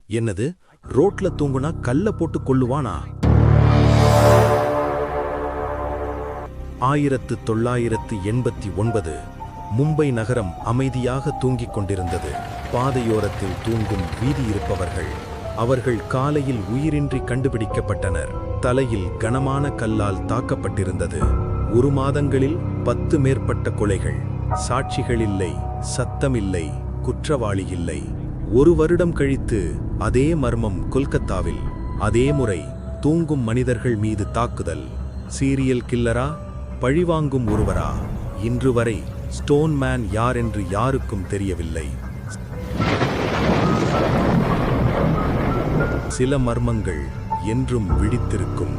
என்னது, ரோட்ல தூங்குனா கல்ல போட்டு கொல்லுவானா? 1989 மும்பை நகரம் அமைதியாக தூங்கிக் கொண்டிருந்தது. பாதையோரத்தில் தூங்கும் வீதியிருப்பவர்கள், அவர்கள் காலையில் உயிரின்றி கண்டுபிடிக்கப்பட்டனர். தலையில் கனமான கல்லால் தாக்கப்பட்டிருந்தது. 1 மாதங்களில் 10 மேற்பட்ட கொலைகள். சாட்சிகள் இல்லை, சத்தமில்லை, குற்றவாளி இல்லை. 1 வருடம் கழித்து அதே மர்மம் கொல்கத்தாவில். அதே முறை தூங்கும் மனிதர்கள் மீது தாக்குதல். சீரியல் கில்லரா, பழிவாங்கும் ஒருவரா? இன்று வரை ஸ்டோன் மேன் யார் என்று யாருக்கும் தெரியவில்லை. சில மர்மங்கள் என்றும் விழித்திருக்கும்.